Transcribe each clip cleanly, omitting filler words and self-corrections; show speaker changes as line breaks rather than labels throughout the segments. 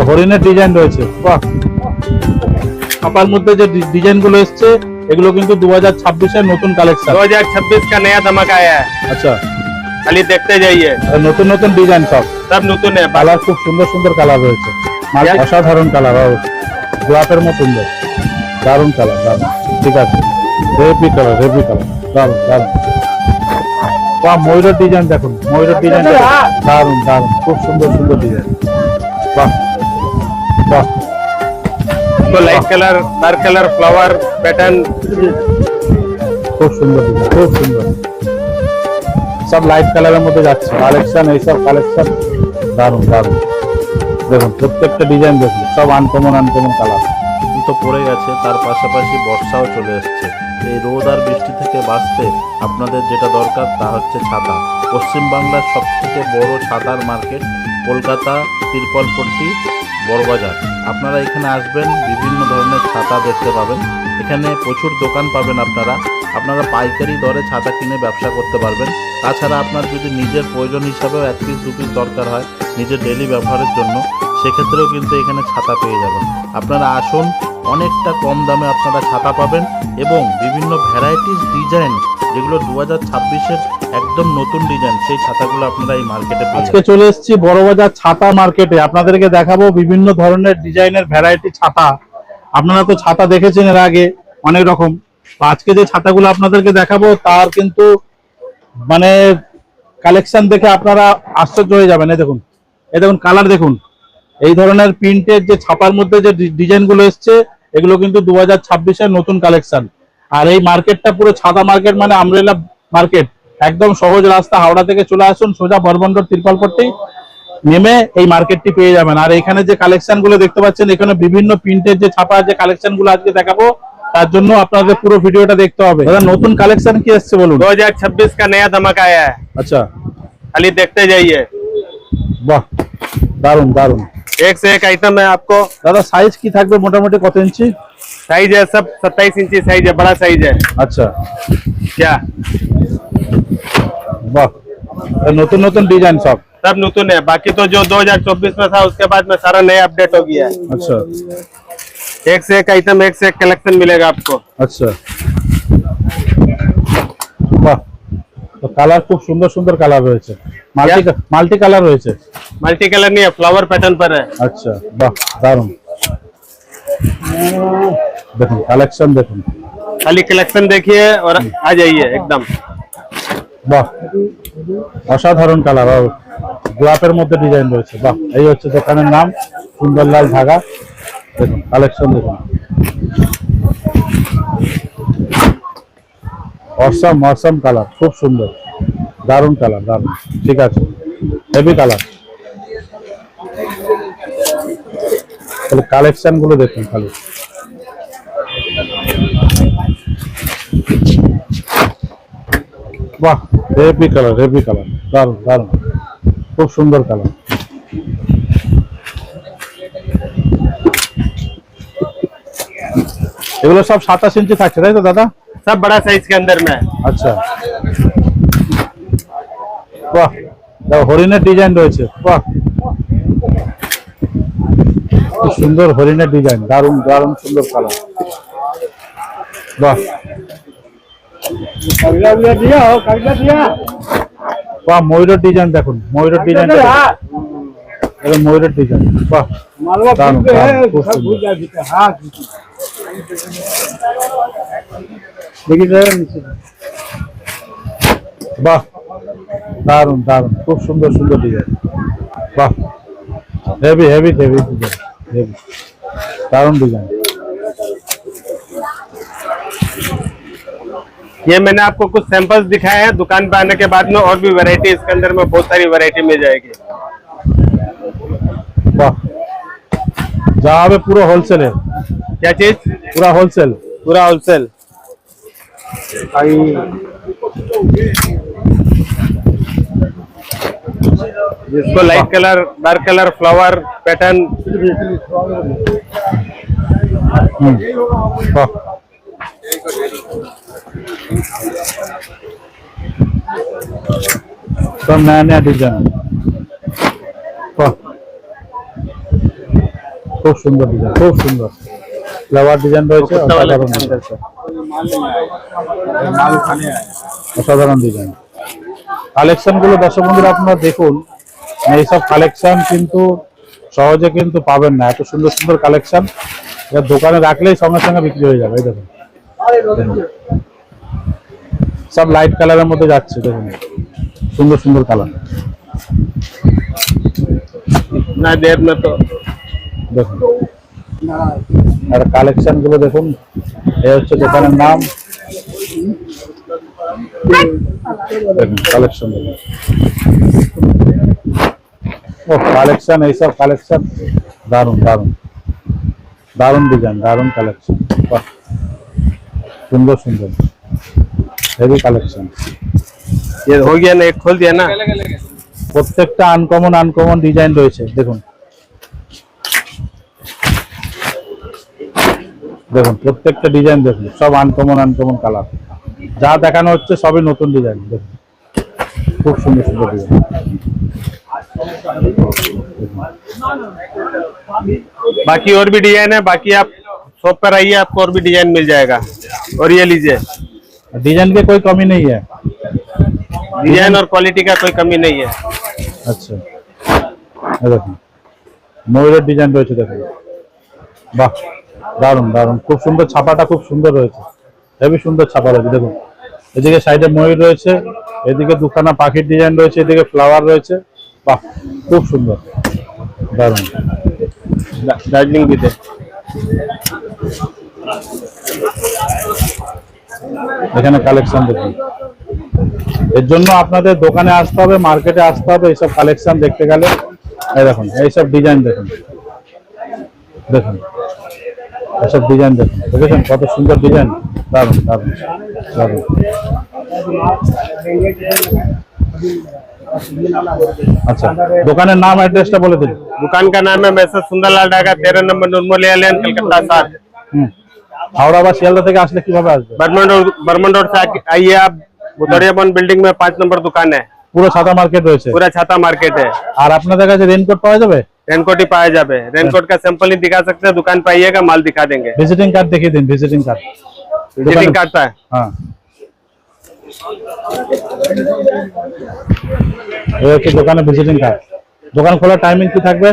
হরিণের ডিজাইন রয়েছে। বাহ, ছাপার মধ্যে যে ডিজাইন গুলো এসছে এগুলো কিন্তু 2026 এর নতুন কালেকশন।
2026 का नया धमाका आया है।
আচ্ছা,
खाली देखते जाइए,
নতুন নতুন ডিজাইন
सब नतून है।
কালার খুব সুন্দর সুন্দর কালার রয়েছে, অসাধারণ কালার, গোলাপের মতো সুন্দর, দারুণ কালার, দারুণ। ঠিক আছে, রেভি কালার, দারুণ দারুণ। বাহ, ময়ূরের ডিজাইন দেখুন, ময়ূরের ডিজাইন দারুণ দারুণ, খুব সুন্দর সুন্দর ডিজাইন। বাহ বাহ,
तो light colour, dark colour, flower pattern,
খুব সুন্দর ডিজাইন, খুব সুন্দর। সব লাইট কালারের মধ্যে যাচ্ছে কালেকশন, এইসব কালেকশন দারুণ দারুণ। দেখুন প্রত্যেকটা ডিজাইন দেখুন, সব আনকমন কালার।
তো পড়ে গেছে, তার পাশাপাশি বর্ষাও চলে এসছে। এই রোদ আর বৃষ্টি থেকে বাঁচতে আপনাদের যেটা দরকার তা হচ্ছে ছাতা। পশ্চিমবাংলার সবথেকে বড় ছাতার মার্কেট কলকাতা তিরপলপট্টি বড়বাজার। আপনারা এখানে আসবেন, বিভিন্ন ধরনের ছাতা দেখতে পাবেন। এখানে প্রচুর দোকান পাবেন, আপনারা পাইকারি দরে ছাতা কিনে ব্যবসা করতে পারবেন। তাছাড়া আপনার যদি নিজের প্রয়োজন হিসাবেও 1 পিস 2 পিস দরকার হয় নিজের ডেলি ব্যবহারের জন্য, সেক্ষেত্রেও কিন্তু এখানে ছাতা পেয়ে যাবেন। আপনারা আসুন, অনেকটা কম দামে আপনারা ছাতা পাবেন এবং বিভিন্ন ভ্যারাইটিস ডিজাইন, যেগুলো 2026-এর একদম নতুন ডিজাইন, সেই ছাতাগুলো আপনারা এই মার্কেটে পেয়ে যাবেন।
আজকে চলে এসেছি বড়বাজার ছাতা মার্কেটে, আপনাদেরকে দেখাবো বিভিন্ন ধরনের ডিজাইনের ভ্যারাইটি ছাতা। আপনারা তো ছাতা দেখেছেন এর আগে অনেক রকম, আজকে যে ছাতাগুলো আপনাদেরকে দেখাবো তার কিন্তু মানে কালেকশন দেখে আপনারা আশ্চর্য হয়ে যাবেন। এই দেখুন কালার দেখুন, এই ধরনের প্রিন্টের যে ছাপার মধ্যে যে ডিজাইন গুলো এসছে এগুলো কিন্তু 2026-এর নতুন কালেকশন। আর এই মার্কেটটা পুরো ছাতা মার্কেট, মানে আমব্রেলা মার্কেট, একদম সহজ রাস্তা। হাওড়া থেকে চলে আসুন, সোজা বরবন্দর তিরপলপট্টি নেমে এই মার্কেটটি পেয়ে যাবেন। আর এখানে যে কালেকশন গুলো দেখতে পাচ্ছেন, এখানে বিভিন্ন প্রিন্টের যে ছাপা যে কালেকশন গুলো আজকে দেখাবো, তার জন্য আপনাদের পুরো ভিডিওটা দেখতে হবে। দাদা নতুন কালেকশন কি এসছে বলুন?
2026 का नया धमाका आया है।
আচ্ছা,
खाली देखते जाइए,
বাহ, দারুণ দারুণ।
एक से एक आइटम है आपको।
দাদা সাইজ কি থাকবে, মোটামুটি কত ইঞ্চি
साइज है? सब 27 इंची साइज है, बड़ा साइज है।
আচ্ছা,
क्या
বাহ, নতুন নতুন ডিজাইন
सब नतून है। बाकी तो जो 2024 में था उसके बाद में सारा नया अपडेट हो गया है।
আচ্ছা
एक से एक आइटम, एक से एक कलेक्शन मिलेगा आपको।
আচ্ছা, বাহ, তো কালার খুব সুন্দর সুন্দর কালার রয়েছে, মাল্টি কালার রয়েছে।
मल्टी कलर नहीं है, फ्लावर पैटर्न पर है।
আচ্ছা, বাহ, দারুণ। দেখুন কালেকশন দেখুন,
खाली कलेक्शन देखिए और आ जाइए एकदम।
বাহ, অসাধারণ কালার, গোলাপের মধ্যে ডিজাইন রয়েছে। বাহ, এই হচ্ছে দোকানের নাম, সুন্দরলাল ধাগা। দেখুন কালেকশন দেখুন, অসম কালার, খুব সুন্দর, দারুণ কালার, দারুণ। ঠিক আছে, হেভি কালার। তাহলে কালেকশন গুলো দেখুন খালি, বাহ, হেভি কালার, দারুণ দারুণ, খুব সুন্দর কালার। এগুলো সব 27 ইঞ্চি থাকছে, তাই তো দাদা?
सब बड़ा साइज के अंदर में है।
আচ্ছা, বাহ, হরিণের ডিজাইন রয়েছে। বাহ, খুব সুন্দর হরিণের ডিজাইন, দারুণ দারুণ সুন্দর কালার। বাহ বাহ, ময়ূরের ডিজাইন দেখুন, ময়ূরের ডিজাইন, ময়ূরের ডিজাইন। বাহ, দারুণ, খুব সুন্দর। বাহ, দারুণ দারুণ, খুব সুন্দর সুন্দর ডিজাইন। বাহ, হেভি ডিজাইন, দারুণ ডিজাইন।
ये मैंने आपको कुछ सैंपल्स दिखाए हैं। दुकान पे आने के बाद में और भी वैरायटी इसके अंदर में बहुत सारी वैरायटी मिल जाएगी।
वाह, जहाँ पे पूरा होलसेल है।
क्या चीज?
पूरा होलसेल,
पूरा होलसेल। जिसको light colour, dark colour, flower pattern,
वाह, सब नया नया डिजाइन। वाह, খুব সুন্দর ডিজাইন, খুব সুন্দর ফ্লাওয়ার ডিজাইন রয়েছে,
कुत्ता वाला
অসাধারণ
अंदर से
অসাধারণ ডিজাইন। কালেকশন গুলো দর্শক বন্ধুরা আপনারা দেখুন, এইসব কালেকশন কিন্তু সহজে কিন্তু পাবেন না। এত সুন্দর সুন্দর কালেকশন এটা দোকানে রাখলেই সঙ্গে সঙ্গে বিক্রি হয়ে যাবে। এই দেখুন সব লাইট কালারের মধ্যে যাচ্ছে, দেখুন সুন্দর সুন্দর কালার।
ना देर में तो
দেখুন আর কালেকশন গুলো দেখুন, এই হচ্ছে দোকানের নাম। দেখুন কালেকশন দেখুন, ও কালেকশন, এইসব কালেকশন দারুন দারুন দারুন ডিজাইন, দারুন কালেকশন, সুন্দর সুন্দর হেভি কালেকশন।
ये हो गया ना, एक खोल दिया ना।
প্রত্যেকটা আনকমন আনকমন ডিজাইন রয়েছে। দেখুন দেখুন প্রত্যেকটা ডিজাইন দেখুন, সব আনকমন আনকমন কালার। যা দেখানো হচ্ছে সবই নতুন ডিজাইন। দেখুন খুব সুন্দর সুন্দর ডিজাইন।
बाकी और भी डिजाइन है, बाकी आप शॉप पर आइए, आपको और भी डिजाइन मिल जाएगा। और ये लीजिए,
डिजाइन की कोई कमी नहीं है।
डिजाइन और क्वालिटी का कोई कमी नहीं है।
আচ্ছা এই দেখুন ময়ূরের ডিজাইন রয়েছে, দেখুন বাহ দারুন দারুন, খুব সুন্দর ছাপাটা, খুব সুন্দর রয়েছে, হেবি সুন্দর ছাপা রয়েছে। দেখুন এদিকে সাইডে ময়ূর রয়েছে, এদিকে দুখানা পাখির ডিজাইন রয়েছে, এদিকে ফ্লাওয়ার রয়েছে, বাহ খুব সুন্দর দারুন।
दार्जिलिंग भी थे।
এখানে কালেকশন দেখুন, এর জন্য আপনাদের দোকানে আসতে হবে, মার্কেটে আসতে হবে এইসব কালেকশন দেখতে গেলে। এই দেখুন এইসব ডিজাইন দেখুন, দেখুন এইসব ডিজাইন দেখুন, দেখেছেন কত সুন্দর ডিজাইন, দারুন দারুন দারুন। আচ্ছা দোকানের নাম অ্যাড্রেসটা বলে দিন।
दुकान का नाम है मैसेज सुंदरलाल डागा, 13 नंबर नूरमलिया लेन, कलकत्ता 7।
हावड़ा বা শিয়ালদা থেকে আসলে কিভাবে আসবে?
बर्मन रोड से आइए आप, बुदरियाबन बिल्डिंग में 5 नंबर दुकान है।
পুরো ছাতা মার্কেট রয়েছে।
पूरा छाता मार्केट है।
আর আপনাদের काছে রেনকোট পাওয়া যাবে?
रेनकोट ही पाया जाए। रेनकोट का सैंपल नहीं दिखा सकते, दुकान पे आइएगा, माल दिखा देंगे।
ভিজিটিং কার্ড দেখিয়ে দিন, ভিজিটিং কার্ড।
विजिटिंग कार्ड था।
হ্যাঁ এই হচ্ছে দোকানের ভিজিটিং কার্ড। দোকান খোলার টাইমিং কি থাকবে?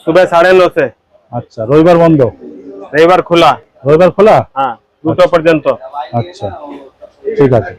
सुबह 9:30 से।
আচ্ছা রবিবার বন্ধ?
रविवार खुला।
রবিবার খোলা?
हाँ 2 पर्यंत।
আচ্ছা ঠিক আছে।